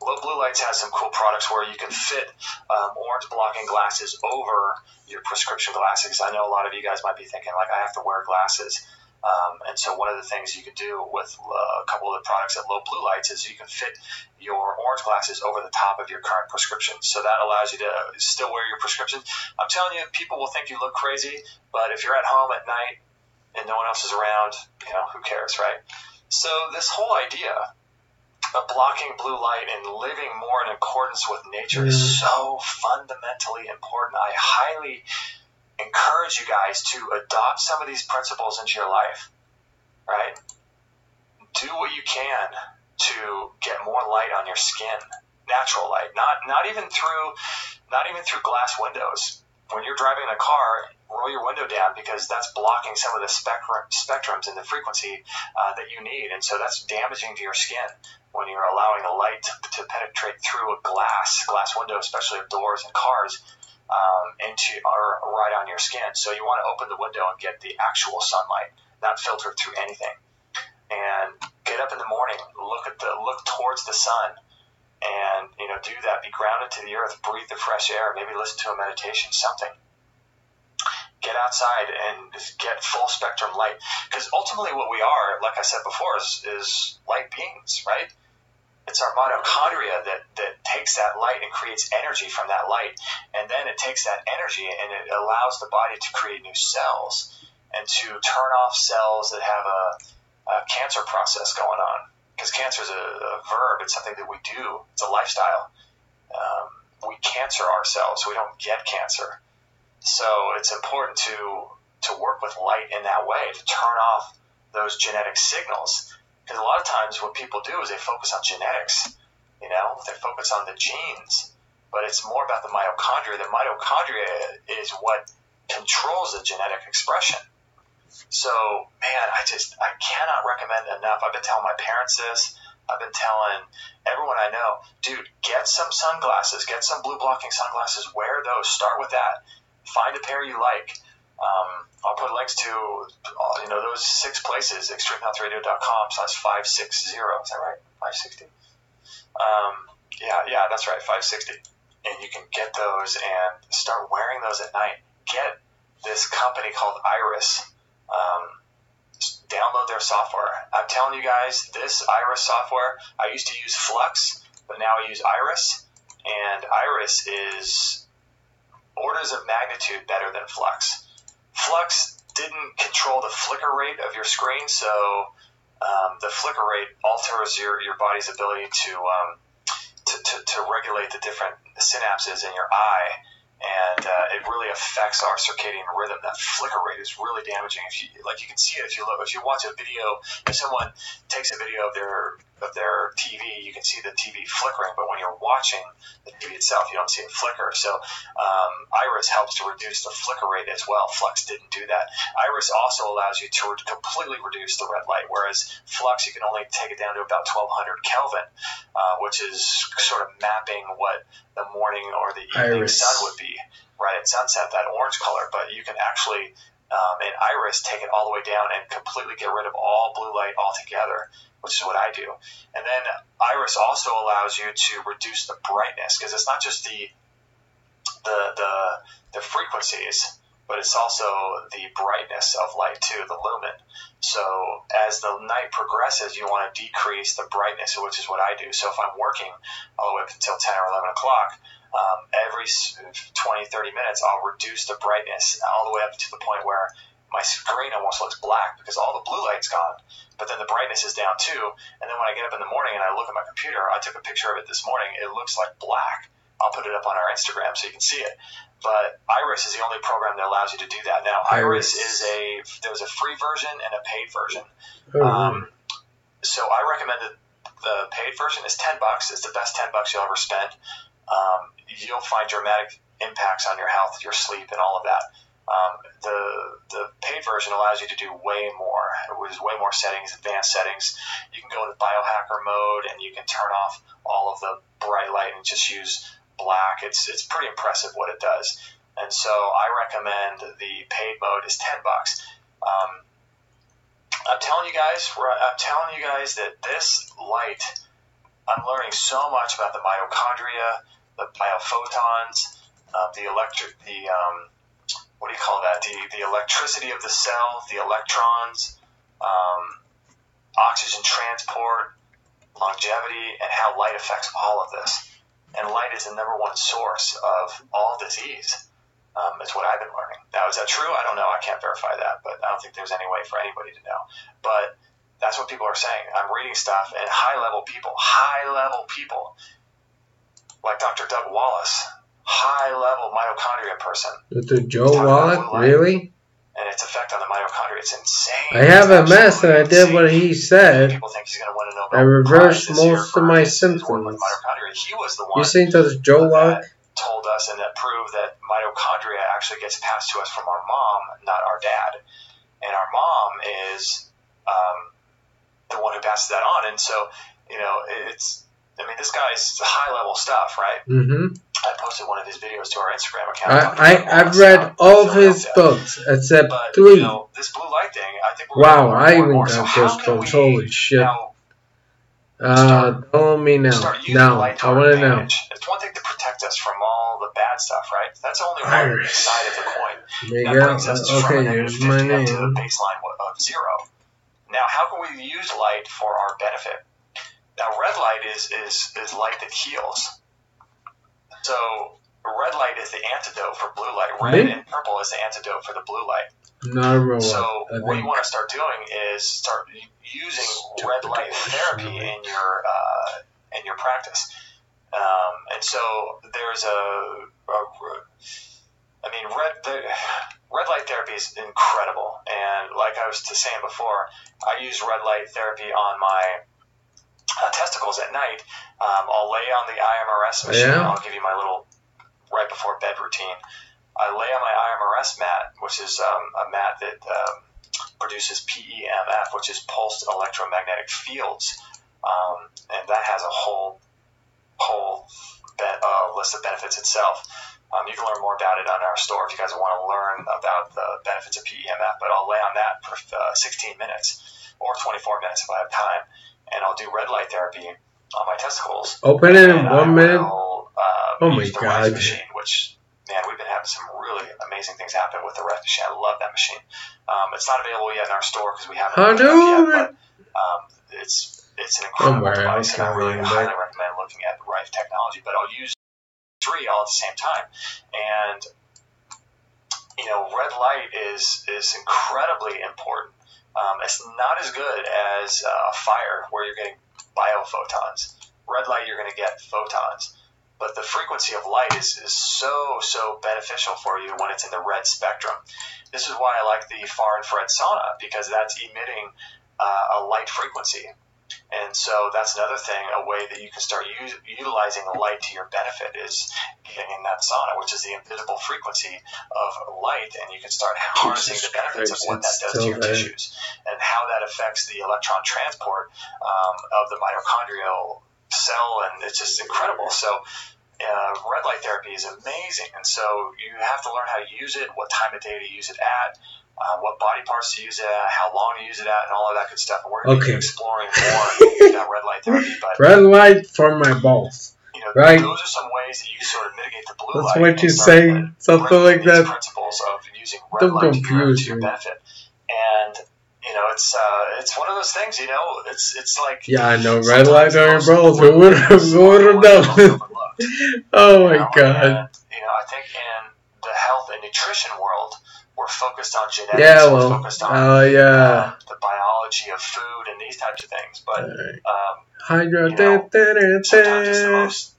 Low Blue Lights has some cool products where you can fit orange blocking glasses over your prescription glasses. I know a lot of you guys might be thinking, like, I have to wear glasses. And so one of the things you can do with a couple of the products at Low Blue Lights is you can fit your orange glasses over the top of your current prescription. So that allows you to still wear your prescription. I'm telling you, people will think you look crazy, but if you're at home at night and no one else is around, who cares, right? So this whole idea of blocking blue light and living more in accordance with nature is so fundamentally important. I highly encourage you guys to adopt some of these principles into your life, right? Do what you can to get more light on your skin, natural light, not even through glass windows. When you're driving in a car, roll your window down because that's blocking some of the spectrums and the frequency that you need, and so that's damaging to your skin when you're allowing the light to penetrate through a glass window, especially of doors and cars, or right on your skin. So you want to open the window and get the actual sunlight, not filtered through anything. And get up in the morning, look towards the sun, and do that. Be grounded to the earth, breathe the fresh air, maybe listen to a meditation, something. Get outside and get full spectrum light, because ultimately what we are, like I said before, is light beings, right? It's our mitochondria that takes that light and creates energy from that light, and then it takes that energy and it allows the body to create new cells and to turn off cells that have a cancer process going on. Because cancer is a verb; it's something that we do. It's a lifestyle. We cancer ourselves; we don't get cancer. So it's important to work with light in that way, to turn off those genetic signals. Because a lot of times what people do is they focus on genetics, they focus on the genes, but it's more about the mitochondria. The mitochondria is what controls the genetic expression. So, man, I cannot recommend enough. I've been telling my parents this. I've been telling everyone I know, dude, get some sunglasses, get some blue blocking sunglasses, wear those, start with that. Find a pair you like. I'll put links to those 6 places, extremehealthradio.com/560. Is that right? 560? Yeah, that's right, 560. And you can get those and start wearing those at night. Get this company called Iris. Download their software. I'm telling you guys, this Iris software, I used to use Flux, but now I use Iris. And Iris is orders of magnitude better than Flux. Flux didn't control the flicker rate of your screen, so the flicker rate alters your body's ability to regulate the different synapses in your eye, and it really affects our circadian rhythm. That flicker rate is really damaging. You can see it if you watch a video. If someone takes a video of their TV, you can see the TV flickering, but when you're watching the TV itself, you don't see it flicker. So Iris helps to reduce the flicker rate as well. Flux didn't do that. Iris also allows you to completely reduce the red light, whereas Flux, you can only take it down to about 1200 Kelvin, which is sort of mapping what the morning or the evening sun would be right at sunset, that orange color. But you can actually, in Iris, take it all the way down and completely get rid of all blue light altogether, which is what I do. And then Iris also allows you to reduce the brightness, because it's not just the frequencies. but it's also the brightness of light too, the lumen. So as the night progresses, you want to decrease the brightness, which is what I do. So if I'm working all the way up until 10 or 11 o'clock, every 20, 30 minutes, I'll reduce the brightness all the way up to the point where my screen almost looks black because all the blue light's gone, but then the brightness is down too. And then when I get up in the morning and I look at my computer, I took a picture of it this morning, it looks like black. I'll put it up on our Instagram so you can see it. But Iris is the only program that allows you to do that. Now, Iris is there's a free version and a paid version. So I recommend that the paid version is $10. It's the best $10 you'll ever spend. You'll find dramatic impacts on your health, your sleep, and all of that. The paid version allows you to do way more. There's way more settings, advanced settings. You can go into biohacker mode and you can turn off all of the bright light and just use black. It's pretty impressive what it does. And so I recommend the paid mode is $10. I'm telling you guys that this light, I'm learning so much about the mitochondria, the biophotons, what do you call that? The electricity of the cell, the electrons, oxygen transport, longevity, and how light affects all of this. And light is the #1 source of all disease. It's what I've been learning. Now, is that true? I don't know. I can't verify that, but I don't think there's any way for anybody to know. But that's what people are saying. I'm reading stuff, and high-level people, like Dr. Doug Wallace, high-level mitochondria person. Dr. Joe Wallach, really? And its effect on the mitochondria, it's insane. I have MS, and I did what he said. People think he's going to win a Nobel I reversed Prize this year most of my symptoms. He was the one You seen Dr. Joe Wallach? Told us and that proved that mitochondria actually gets passed to us from our mom, not our dad. And our mom is the one who passes that on. And so, this guy's high-level stuff, right? Mm-hmm. I posted one of his videos to our Instagram account. I've read all of his books except 3. This blue light thing, I think wow, I even got those books. Holy shit. Tell me now. Now, I want to know. It's one thing to protect us from all the bad stuff, right? That's only one side of the coin. That brings us from a negative 50 up to the baseline of 0. Now, how can we use light for our benefit? Now, red light is light that heals. So red light is the antidote for blue light. Red and purple is the antidote for the blue light. Not a robot. So what you want to start doing is start using red light therapy in your practice. And so there's red light therapy is incredible. And like I was saying before, I use red light therapy on my testicles at night. I'll lay on the IMRS machine. Yeah. I'll give you my little right before bed routine. I lay on my IMRS mat, which is a mat that produces PEMF, which is pulsed electromagnetic fields, and that has a whole list of benefits itself. You can learn more about it on our store if you guys want to learn about the benefits of PEMF, but I'll lay on that for 16 minutes or 24 minutes if I have time, and I'll do red light therapy on my testicles. Open it in 1 minute. Oh my God. Machine, which, man, we've been having some really amazing things happen with the Ref machine. I love that machine. It's not available yet in our store because we haven't it yet, but it's an incredible device, and I really highly recommend looking at the Rife technology. But I'll use 3 all at the same time. And, red light is incredibly important. It's not as good as fire, where you're getting biophotons. Red light, you're going to get photons. But the frequency of light is so beneficial for you when it's in the red spectrum. This is why I like the far-infrared sauna, because that's emitting a light frequency. And so that's another thing, a way that you can start utilizing the light to your benefit is getting in that sauna, which is the invisible frequency of light, and you can start harnessing the benefits of what that does to your tissues and how that affects the electron transport of the mitochondrial cell, and it's just incredible. So red light therapy is amazing, and so you have to learn how to use it, what time of day to use it at, what body parts to use it at, how long to use it at, and all of that good stuff. And we're going to be exploring more about red light therapy. But red light for my balls. Right? Those are some ways that you sort of mitigate the blue That's light. what you say, something like that. Principles of using red Don't light confuse to your me. benefit. And it's one of those things. It's like I know red light on your balls. Who would have done? Oh my god. And, I think in the health and nutrition world, we're focused on genetics. We're focused on the biology of food and these types of things. But sometimes it's the most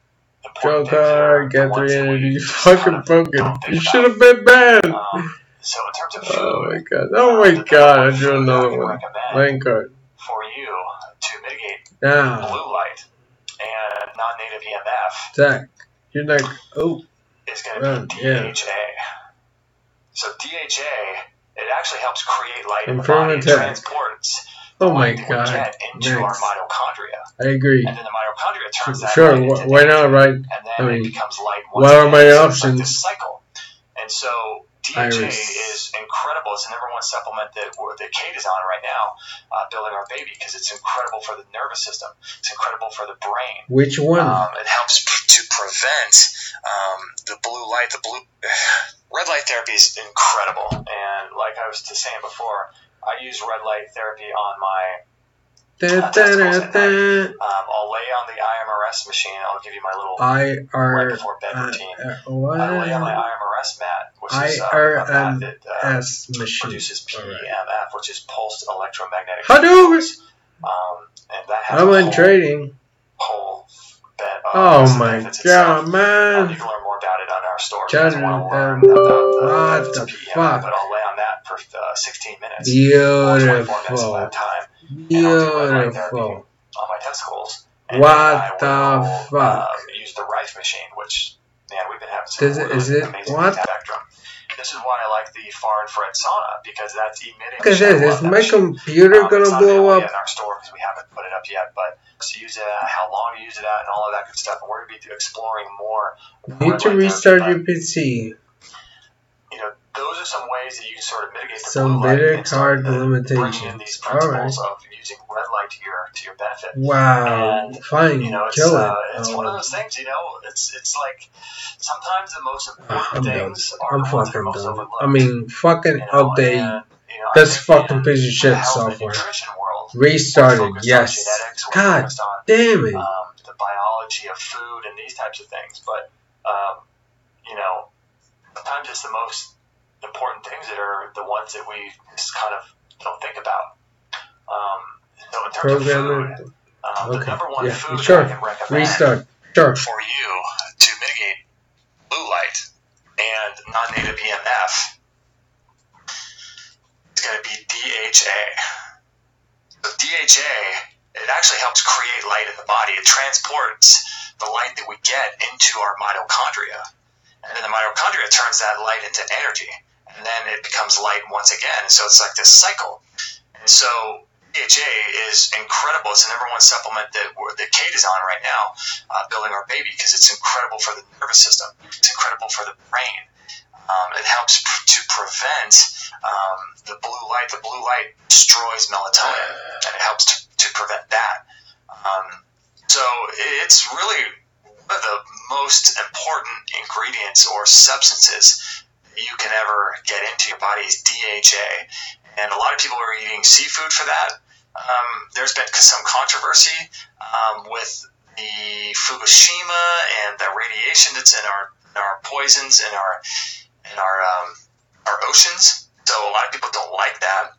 important things. Get 3 energy. Fucking broken. You should have been bad. So in terms of food, oh my god, I drew another one. Line card. For you to mitigate blue light and non-native EMF. Zach, you're like, is going to be DHA. So DHA, it actually helps create light in the body. It transports the light that we get into our mitochondria. I agree. And then the mitochondria turns that light into why not, right? And then it becomes light once what are my again. options? It's like this cycle. And so DHA is incredible. It's the #1 supplement that Kate is on right now, building our baby, because it's incredible for the nervous system. It's incredible for the brain. Which one? It helps to prevent the blue light. Red light therapy is incredible. And like I was saying before, I use red light therapy on my testicles at night. I'll lay on the IMRS machine. I'll give you my little right before bed routine. I lay on my IMRS mat, which is a mat that produces PEMF, which is pulsed electromagnetic fields. And that has I'm in trading. Whole bed. Oh my god, man! You can learn more about it on our store. What the fuck? But I'll lay on that for 16 minutes. Beautiful. 24 minutes of that time. Beautiful. On my testicles. And what the fuck? Use the Rife machine, which, man, we've been having some amazing spectrum. This is why I like the far infrared sauna, because that's emitting. Look at this. Is my computer gonna blow up? In our store because we haven't put it up yet, but to use it at, how long to use it at, and all of that good stuff. And we're going to be exploring more. You need to restart your PC. Those are some ways that you can sort of mitigate the some blue light better and card limitations. Bringing in these principles of using red light to your benefit. Wow, and, fine, kill it. It's one of those things, it's like sometimes the most important things are I'm the ones that fucking are most done. overlooked. I mean, fucking update. This fucking piece of shit software. Restarted, yes. God damn it. The biology of food and these types of things, but sometimes it's the most important things that are the ones that we just kind of don't think about. So in terms of food, the #1 food that I can recommend for you to mitigate blue light and non-native EMF is going to be DHA. So DHA, it actually helps create light in the body. It transports the light that we get into our mitochondria. And then the mitochondria turns that light into energy. And then it becomes light once again. And so it's like this cycle. And so DHA is incredible. It's the #1 supplement that Kate is on right now, building our baby, because it's incredible for the nervous system. It's incredible for the brain. It helps to prevent the blue light. The blue light destroys melatonin, and it helps to prevent that. So it's really one of the most important ingredients or substances you can ever get into your body is DHA. And a lot of people are eating seafood for that. There's been some controversy with the Fukushima and the radiation that's in our poisons in our oceans. So a lot of people don't like that.